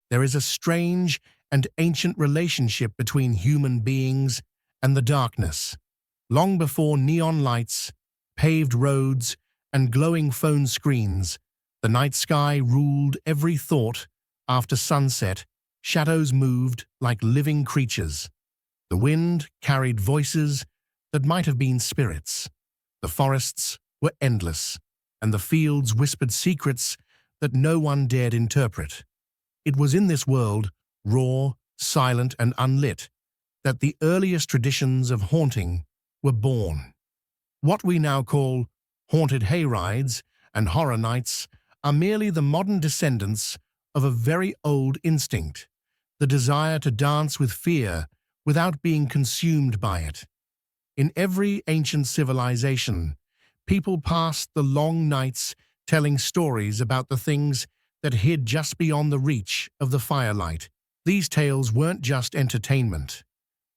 There is a strange and ancient relationship between human beings and the darkness. Long before neon lights, paved roads, and glowing phone screens, the night sky ruled every thought. After sunset, shadows moved like living creatures. The wind carried voices that might have been spirits. The forests were endless, and the fields whispered secrets that no one dared interpret. It was in this world, raw, silent, and unlit, that the earliest traditions of haunting were born. What we now call haunted hayrides and horror nights are merely the modern descendants of a very old instinct, the desire to dance with fear without being consumed by it. In every ancient civilization, people passed the long nights telling stories about the things that hid just beyond the reach of the firelight. These tales weren't just entertainment.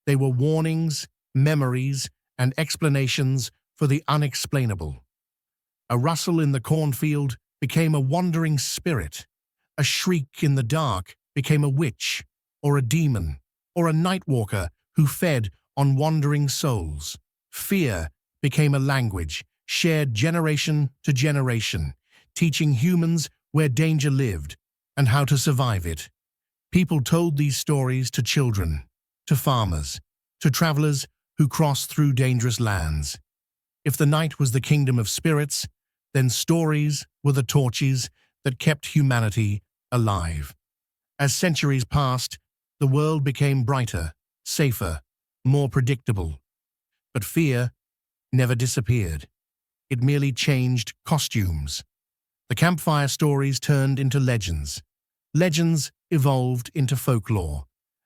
They were warnings, memories, and explanations for the unexplainable. A rustle in the cornfield became a wandering spirit. A shriek in the dark became a witch, or a demon, or a nightwalker who fed on wandering souls. Fear became a language, shared generation to generation, teaching humans where danger lived and how to survive it. People told these stories to children, to farmers, to travelers who crossed through dangerous lands. If the night was the kingdom of spirits, then stories were the torches that kept humanity alive. As centuries passed, the world became brighter, safer, more predictable. But fear never disappeared. It merely changed costumes. The campfire stories turned into legends. Legends evolved into folklore,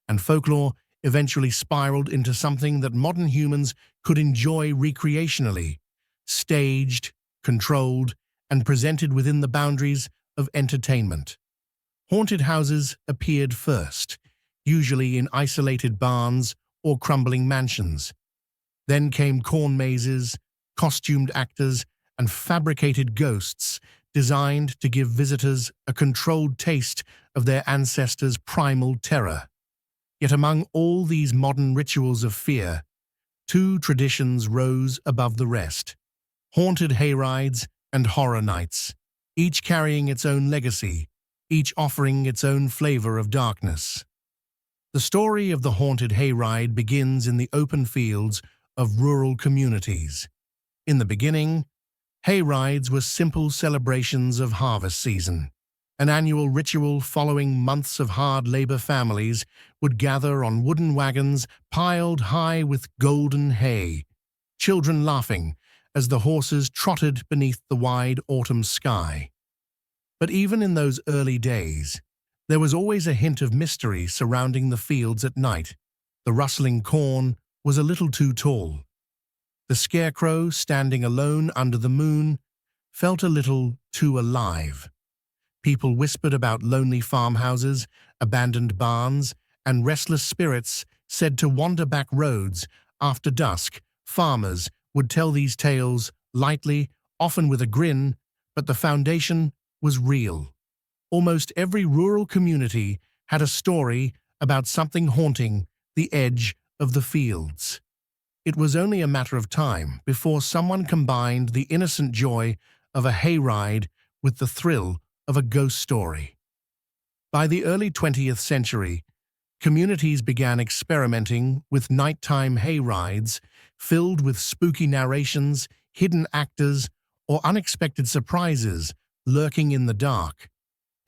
and folklore eventually spiraled into something that modern humans could enjoy recreationally, staged, controlled, and presented within the boundaries of entertainment. Haunted houses appeared first, usually in isolated barns or crumbling mansions. Then came corn mazes, costumed actors, and fabricated ghosts designed to give visitors a controlled taste of their ancestors' primal terror. Yet among all these modern rituals of fear, two traditions rose above the rest: haunted hayrides and horror nights, each carrying its own legacy, each offering its own flavor of darkness. The story of the haunted hayride begins in the open fields of rural communities. In the beginning, hayrides were simple celebrations of harvest season. An annual ritual following months of hard labor. Families would gather on wooden wagons piled high with golden hay, children laughing as the horses trotted beneath the wide autumn sky. But even in those early days, there was always a hint of mystery surrounding the fields at night. The rustling corn was a little too tall. The scarecrow, standing alone under the moon, felt a little too alive. People whispered about lonely farmhouses, abandoned barns, and restless spirits said to wander back roads. After dusk, farmers would tell these tales lightly, often with a grin, but the foundation was real. Almost every rural community had a story about something haunting the edge of the fields. It was only a matter of time before someone combined the innocent joy of a hayride with the thrill of a ghost story. By the early 20th century, communities began experimenting with nighttime hayrides filled with spooky narrations, hidden actors, or unexpected surprises lurking in the dark.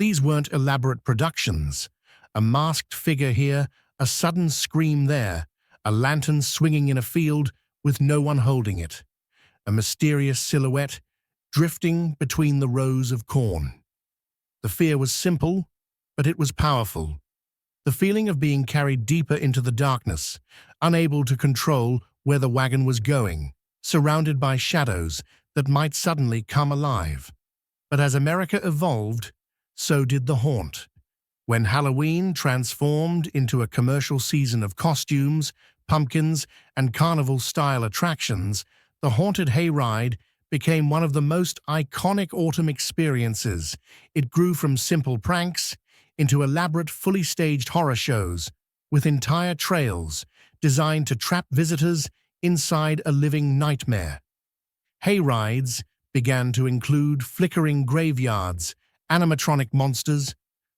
These weren't elaborate productions. A masked figure here, a sudden scream there, a lantern swinging in a field with no one holding it, a mysterious silhouette drifting between the rows of corn. The fear was simple, but it was powerful. The feeling of being carried deeper into the darkness, unable to control where the wagon was going, surrounded by shadows that might suddenly come alive. But as America evolved, so did the haunt. When Halloween transformed into a commercial season of costumes, pumpkins, and carnival-style attractions, the haunted hayride became one of the most iconic autumn experiences. It grew from simple pranks into elaborate, fully staged horror shows with entire trails designed to trap visitors inside a living nightmare. Hayrides began to include flickering graveyards, animatronic monsters,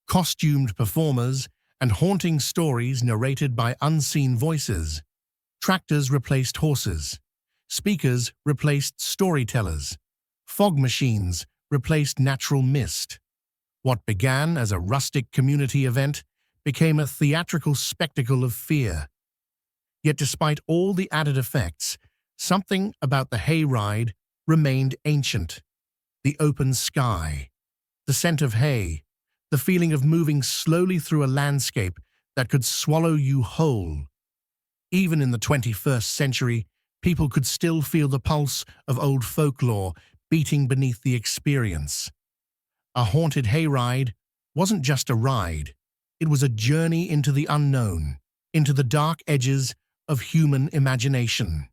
costumed performers, and haunting stories narrated by unseen voices. Tractors replaced horses. Speakers replaced storytellers. Fog machines replaced natural mist. What began as a rustic community event became a theatrical spectacle of fear. Yet despite all the added effects, something about the hayride remained ancient. The open sky, the scent of hay, the feeling of moving slowly through a landscape that could swallow you whole. Even in the 21st century, people could still feel the pulse of old folklore beating beneath the experience. A haunted hayride wasn't just a ride, it was a journey into the unknown, into the dark edges of human imagination.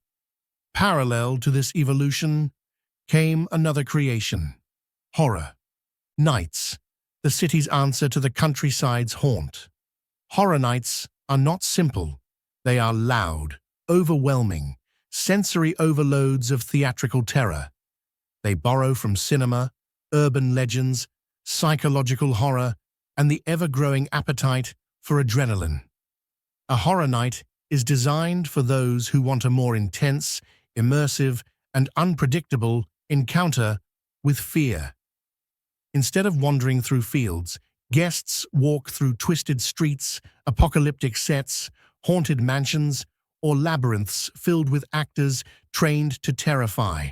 Parallel to this evolution came another creation: horror. Nights, the city's answer to the countryside's haunt. Horror nights are not simple. They are loud, overwhelming, sensory overloads of theatrical terror. They borrow from cinema, urban legends, psychological horror, and the ever-growing appetite for adrenaline. A horror night is designed for those who want a more intense, immersive, and unpredictable encounter with fear. Instead of wandering through fields, guests walk through twisted streets, apocalyptic sets, haunted mansions, or labyrinths filled with actors trained to terrify.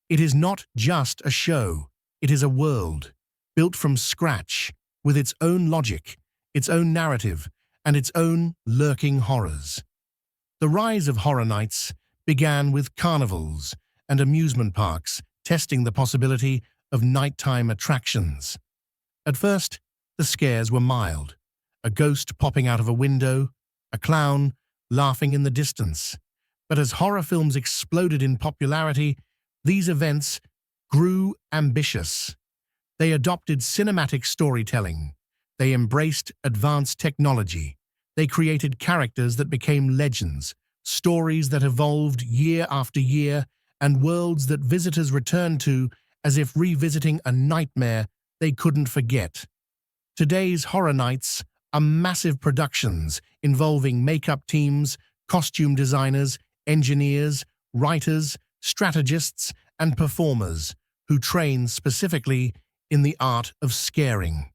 It is not just a show, it is a world, built from scratch, with its own logic, its own narrative, and its own lurking horrors. The rise of horror nights began with carnivals and amusement parks testing the possibility of nighttime attractions. At first, the scares were mild: a ghost popping out of a window, a clown laughing in the distance. But as horror films exploded in popularity, these events grew ambitious. They adopted cinematic storytelling. They embraced advanced technology. They created characters that became legends, stories that evolved year after year, and worlds that visitors returned to as if revisiting a nightmare they couldn't forget. Today's horror nights are massive productions involving makeup teams, costume designers, engineers, writers, strategists, and performers who train specifically in the art of scaring.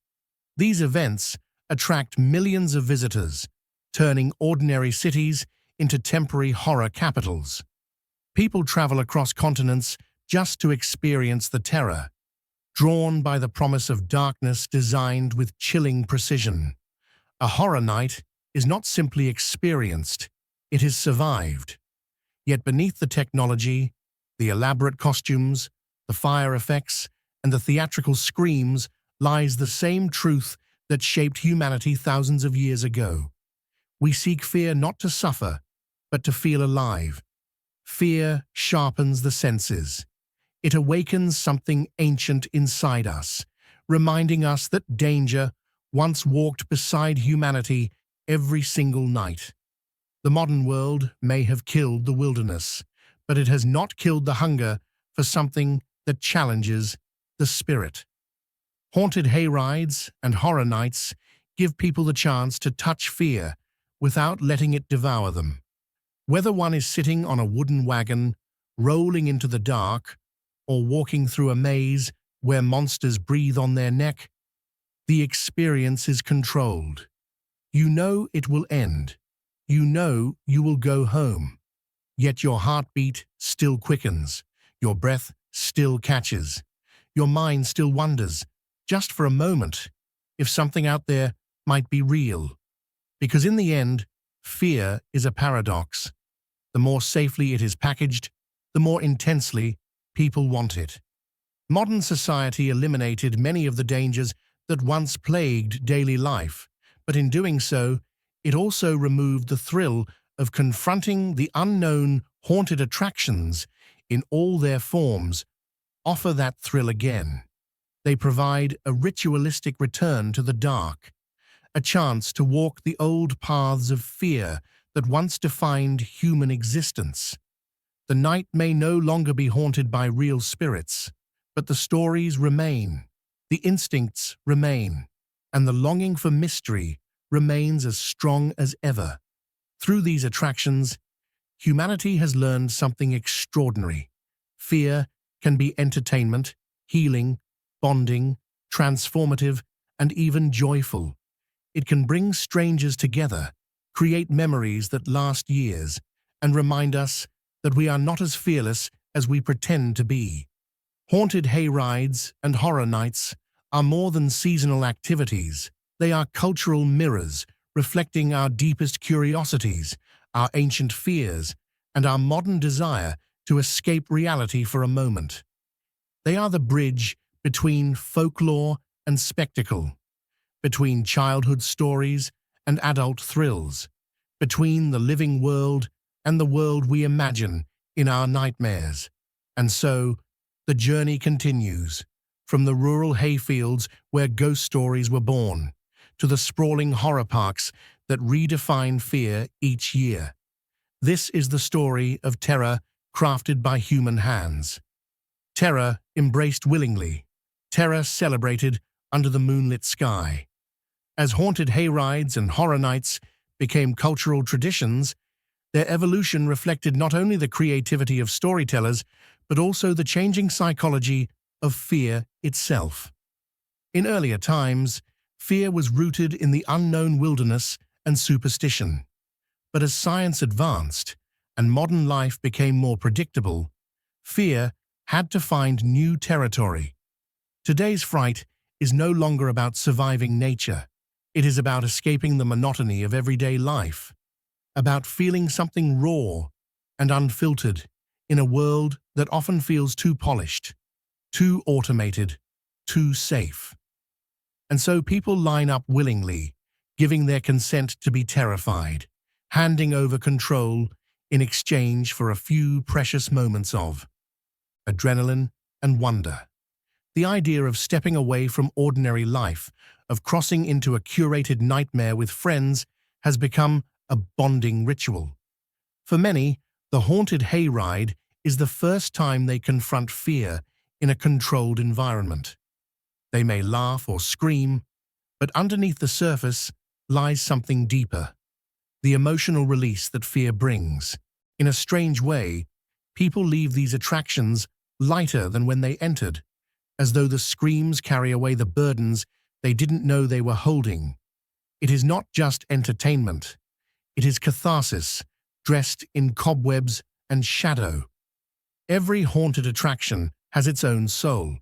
These events attract millions of visitors, turning ordinary cities into temporary horror capitals. People travel across continents just to experience the terror, drawn by the promise of darkness designed with chilling precision. A horror night is not simply experienced, it is survived. Yet beneath the technology, the elaborate costumes, the fire effects, and the theatrical screams lies the same truth that shaped humanity thousands of years ago. We seek fear not to suffer, but to feel alive. Fear sharpens the senses. It awakens something ancient inside us, reminding us that danger once walked beside humanity every single night. The modern world may have killed the wilderness, but it has not killed the hunger for something that challenges the spirit. Haunted hayrides and horror nights give people the chance to touch fear without letting it devour them. Whether one is sitting on a wooden wagon, rolling into the dark, or walking through a maze where monsters breathe on their neck, the experience is controlled. You know it will end. You know you will go home. Yet your heartbeat still quickens. Your breath still catches. Your mind still wonders, just for a moment, if something out there might be real. Because in the end, fear is a paradox. The more safely it is packaged, the more intensely people want it. Modern society eliminated many of the dangers that once plagued daily life, but in doing so, it also removed the thrill of confronting the unknown. Haunted attractions, in all their forms, offer that thrill again. They provide a ritualistic return to the dark, a chance to walk the old paths of fear that once defined human existence. The night may no longer be haunted by real spirits, but the stories remain, the instincts remain, and the longing for mystery remains as strong as ever. Through these attractions, humanity has learned something extraordinary. Fear can be entertainment, healing, bonding, transformative, and even joyful. It can bring strangers together, create memories that last years, and remind us that we are not as fearless as we pretend to be. Haunted hayrides and horror nights are more than seasonal activities. They are cultural mirrors reflecting our deepest curiosities, our ancient fears, and our modern desire to escape reality for a moment. They are the bridge between folklore and spectacle, between childhood stories and adult thrills, between the living world and the world we imagine in our nightmares. And so, the journey continues, from the rural hayfields where ghost stories were born, to the sprawling horror parks that redefine fear each year. This is the story of terror crafted by human hands. Terror embraced willingly, terror celebrated under the moonlit sky. As haunted hayrides and horror nights became cultural traditions, their evolution reflected not only the creativity of storytellers, but also the changing psychology of fear itself. In earlier times, fear was rooted in the unknown wilderness and superstition. But as science advanced and modern life became more predictable, fear had to find new territory. Today's fright is no longer about surviving nature. It is about escaping the monotony of everyday life, about feeling something raw and unfiltered in a world that often feels too polished, too automated, too safe. And so people line up willingly, giving their consent to be terrified, handing over control in exchange for a few precious moments of adrenaline and wonder. The idea of stepping away from ordinary life, of crossing into a curated nightmare with friends, has become a bonding ritual. For many, the haunted hayride is the first time they confront fear in a controlled environment. They may laugh or scream, but underneath the surface lies something deeper, the emotional release that fear brings. In a strange way, people leave these attractions lighter than when they entered, as though the screams carry away the burdens they didn't know they were holding. It is not just entertainment. It is catharsis, dressed in cobwebs and shadow. Every haunted attraction has its own soul,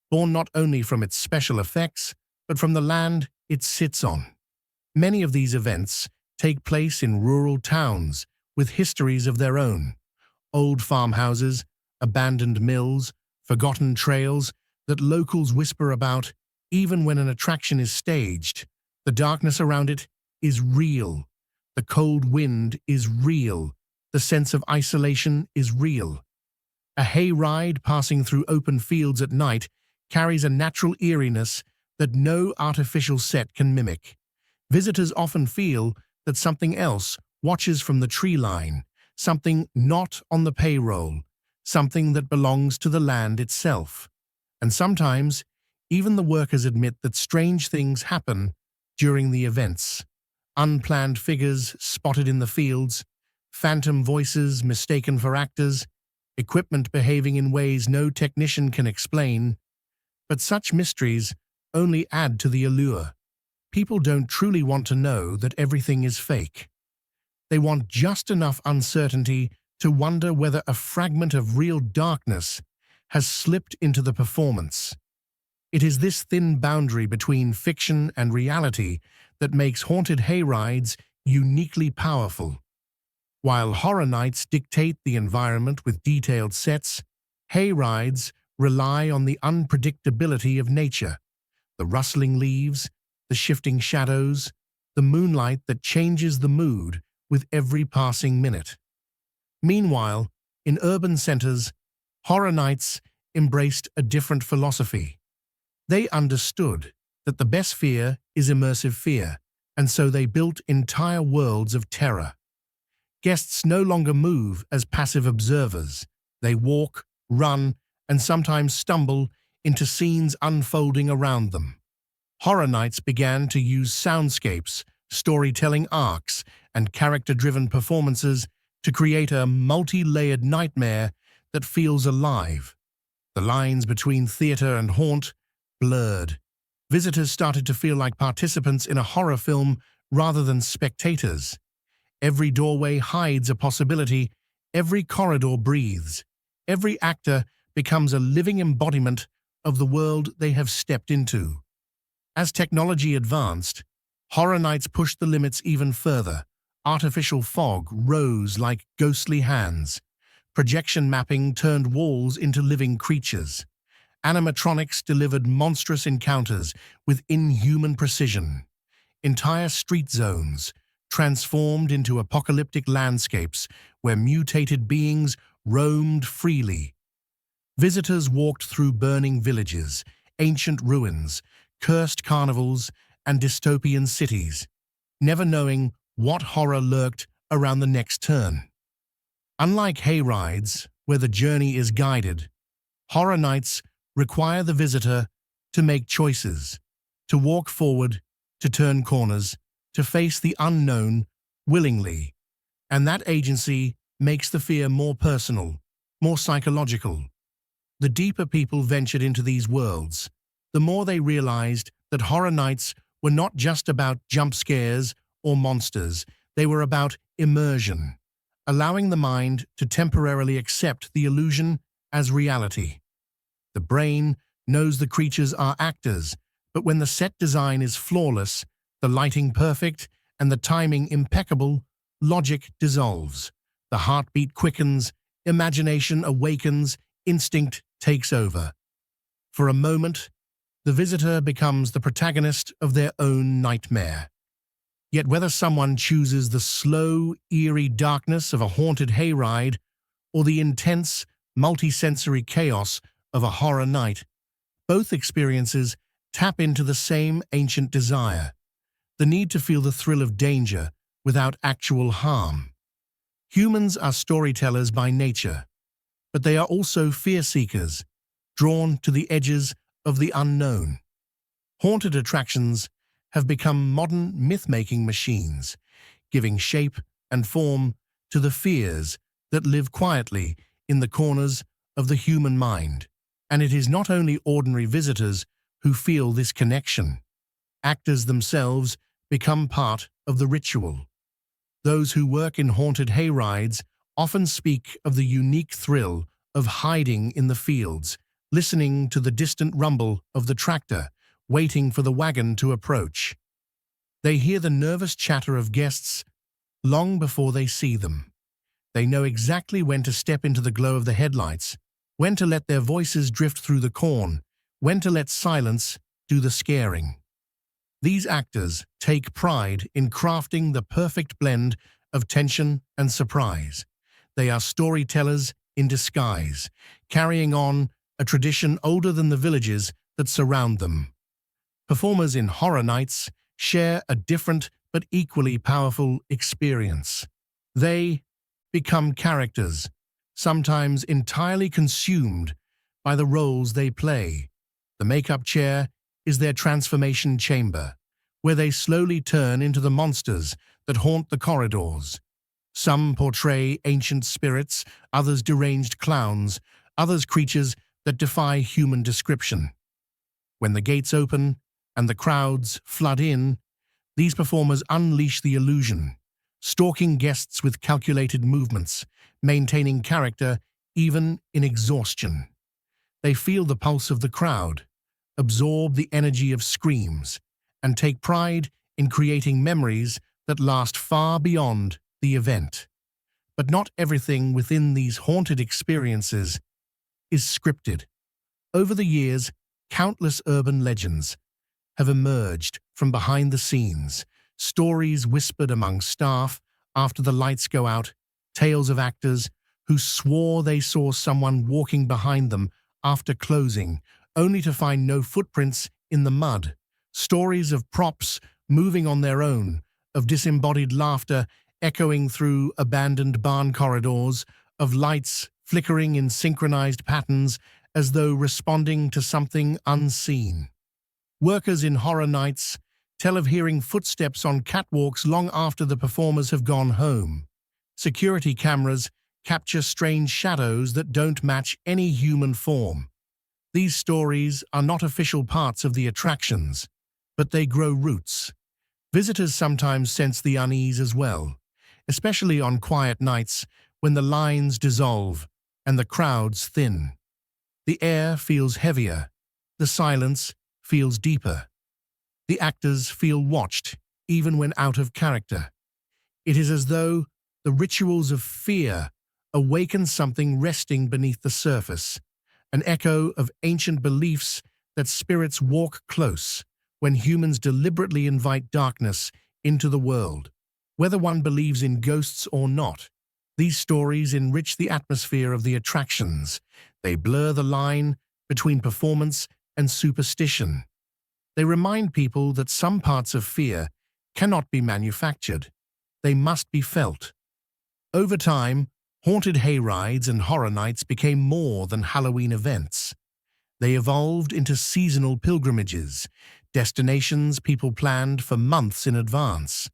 born not only from its special effects, but from the land it sits on. Many of these events take place in rural towns with histories of their own. Old farmhouses, abandoned mills, forgotten trails that locals whisper about. Even when an attraction is staged, the darkness around it is real. The cold wind is real. The sense of isolation is real. A hayride passing through open fields at night carries a natural eeriness that no artificial set can mimic. Visitors often feel that something else watches from the tree line, something not on the payroll, something that belongs to the land itself. And sometimes, even the workers admit that strange things happen during the events. Unplanned figures spotted in the fields, phantom voices mistaken for actors, equipment behaving in ways no technician can explain. But such mysteries only add to the allure. People don't truly want to know that everything is fake. They want just enough uncertainty to wonder whether a fragment of real darkness has slipped into the performance. It is this thin boundary between fiction and reality that makes haunted hayrides uniquely powerful. While horror nights dictate the environment with detailed sets, hayrides rely on the unpredictability of nature, the rustling leaves, the shifting shadows, the moonlight that changes the mood with every passing minute. Meanwhile, in urban centers, horror nights embraced a different philosophy. They understood that the best fear is immersive fear, and so they built entire worlds of terror. Guests no longer move as passive observers. They walk, run, and sometimes stumble into scenes unfolding around them. Horror nights began to use soundscapes, storytelling arcs, and character-driven performances to create a multi-layered nightmare that feels alive. The lines between theater and haunt blurred. Visitors started to feel like participants in a horror film rather than spectators. Every doorway hides a possibility, every corridor breathes, every actor becomes a living embodiment of the world they have stepped into. As technology advanced, horror nights pushed the limits even further. Artificial fog rose like ghostly hands. Projection mapping turned walls into living creatures. Animatronics delivered monstrous encounters with inhuman precision. Entire street zones transformed into apocalyptic landscapes where mutated beings roamed freely. Visitors walked through burning villages, ancient ruins, cursed carnivals, and dystopian cities, never knowing what horror lurked around the next turn. Unlike Hayrides, where the journey is guided, horror nights require the visitor to make choices, to walk forward, to turn corners, to face the unknown willingly. And that agency makes the fear more personal, more psychological. The deeper people ventured into these worlds, the more they realized that horror nights were not just about jump scares or monsters, they were about immersion, allowing the mind to temporarily accept the illusion as reality. The brain knows the creatures are actors, but when the set design is flawless, the lighting perfect, and the timing impeccable, logic dissolves. The heartbeat quickens, imagination awakens, instinct takes over. For a moment, the visitor becomes the protagonist of their own nightmare. Yet whether someone chooses the slow, eerie darkness of a haunted hayride or the intense, multisensory chaos of a horror night, both experiences tap into the same ancient desire, the need to feel the thrill of danger without actual harm. Humans are storytellers by nature, but they are also fear-seekers, drawn to the edges of the unknown. Haunted attractions have become modern myth-making machines, giving shape and form to the fears that live quietly in the corners of the human mind. And it is not only ordinary visitors who feel this connection. Actors themselves become part of the ritual. Those who work in haunted hayrides often speak of the unique thrill of hiding in the fields, listening to the distant rumble of the tractor, waiting for the wagon to approach. They hear the nervous chatter of guests long before they see them. They know exactly when to step into the glow of the headlights, when to let their voices drift through the corn, when to let silence do the scaring. These actors take pride in crafting the perfect blend of tension and surprise. They are storytellers in disguise, carrying on a tradition older than the villages that surround them. Performers in horror nights share a different but equally powerful experience. They become characters, sometimes entirely consumed by the roles they play. The makeup chair is their transformation chamber, where they slowly turn into the monsters that haunt the corridors. Some portray ancient spirits, others deranged clowns, others creatures that defy human description. When the gates open and the crowds flood in, these performers unleash the illusion, stalking guests with calculated movements, maintaining character even in exhaustion. They feel the pulse of the crowd, absorb the energy of screams, and take pride in creating memories that last far beyond the event. But not everything within these haunted experiences is scripted. Over the years, countless urban legends have emerged from behind the scenes, stories whispered among staff after the lights go out, tales of actors who swore they saw someone walking behind them after closing, only to find no footprints in the mud, stories of props moving on their own, of disembodied laughter echoing through abandoned barn corridors, of lights flickering in synchronized patterns as though responding to something unseen. Workers in horror nights tell of hearing footsteps on catwalks long after the performers have gone home. Security cameras capture strange shadows that don't match any human form. These stories are not official parts of the attractions, but they grow roots. Visitors sometimes sense the unease as well, especially on quiet nights when the lines dissolve and the crowds thin. The air feels heavier, the silence feels deeper. The actors feel watched, even when out of character. It is as though the rituals of fear awaken something resting beneath the surface, an echo of ancient beliefs that spirits walk close when humans deliberately invite darkness into the world. Whether one believes in ghosts or not, these stories enrich the atmosphere of the attractions. They blur the line between performance and superstition. They remind people that some parts of fear cannot be manufactured. They must be felt. Over time, haunted hayrides and horror nights became more than Halloween events. They evolved into seasonal pilgrimages, destinations people planned for months in advance.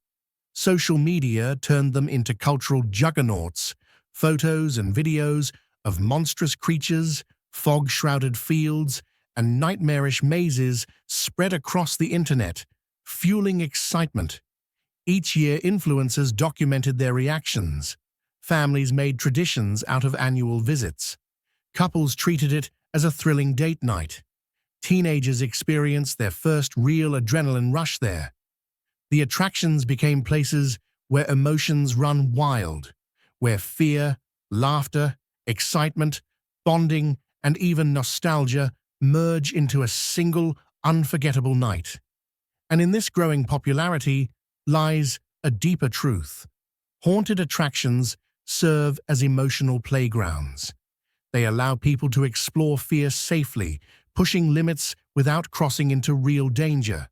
Social media turned them into cultural juggernauts, photos and videos of monstrous creatures, fog-shrouded fields, and nightmarish mazes spread across the internet, fueling excitement. Each year, influencers documented their reactions. Families made traditions out of annual visits. Couples treated it as a thrilling date night. Teenagers experienced their first real adrenaline rush there. The attractions became places where emotions run wild, where fear, laughter, excitement, bonding, and even nostalgia merge into a single, unforgettable night. And in this growing popularity lies a deeper truth. Haunted attractions serve as emotional playgrounds. They allow people to explore fear safely, pushing limits without crossing into real danger.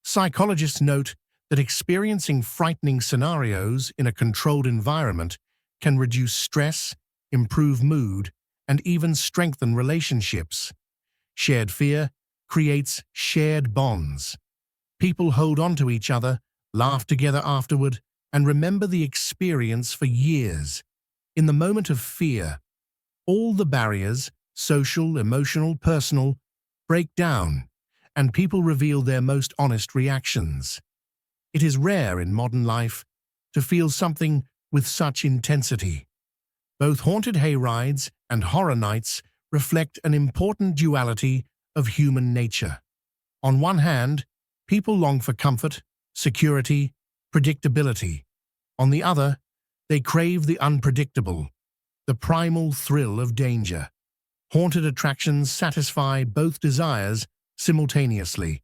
Psychologists note that experiencing frightening scenarios in a controlled environment can reduce stress, improve mood, and even strengthen relationships. Shared fear creates shared bonds. People hold on to each other, laugh together afterward, and remember the experience for years. In the moment of fear, all the barriers, social, emotional, personal, break down, and people reveal their most honest reactions. It is rare in modern life to feel something with such intensity. Both haunted hayrides and horror nights reflect an important duality of human nature. On one hand, people long for comfort, security, predictability. On the other, they crave the unpredictable, the primal thrill of danger. Haunted attractions satisfy both desires simultaneously.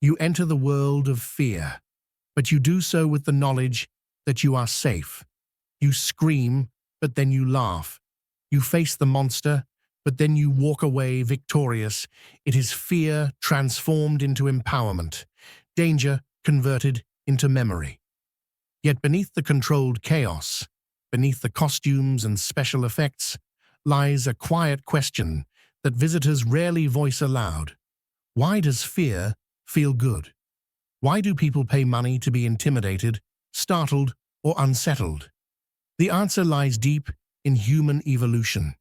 You enter the world of fear, but you do so with the knowledge that you are safe. You scream, but then you laugh. You face the monster, but then you walk away victorious. It is fear transformed into empowerment, danger converted into memory. Yet beneath the controlled chaos, beneath the costumes and special effects, lies a quiet question that visitors rarely voice aloud. Why does fear feel good? Why do people pay money to be intimidated, startled, or unsettled? The answer lies deep in human evolution.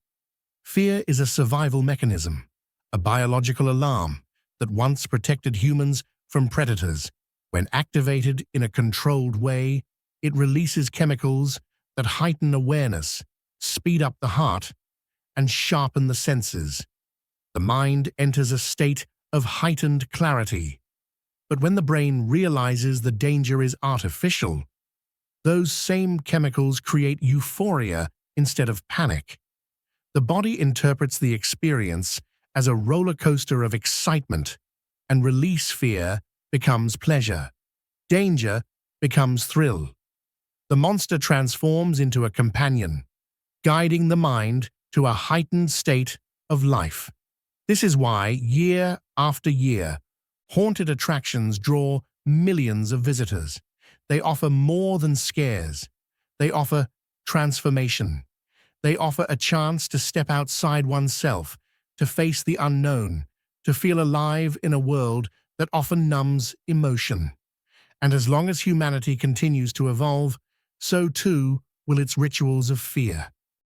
Fear is a survival mechanism, a biological alarm that once protected humans from predators. When activated in a controlled way, it releases chemicals that heighten awareness, speed up the heart, and sharpen the senses. The mind enters a state of heightened clarity. But when the brain realizes the danger is artificial, those same chemicals create euphoria instead of panic. The body interprets the experience as a roller coaster of excitement, and release fear becomes pleasure. Danger becomes thrill. The monster transforms into a companion, guiding the mind to a heightened state of life. This is why, year after year, haunted attractions draw millions of visitors. They offer more than scares. They offer transformation. They offer a chance to step outside oneself, to face the unknown, to feel alive in a world that often numbs emotion. And as long as humanity continues to evolve, so too will its rituals of fear.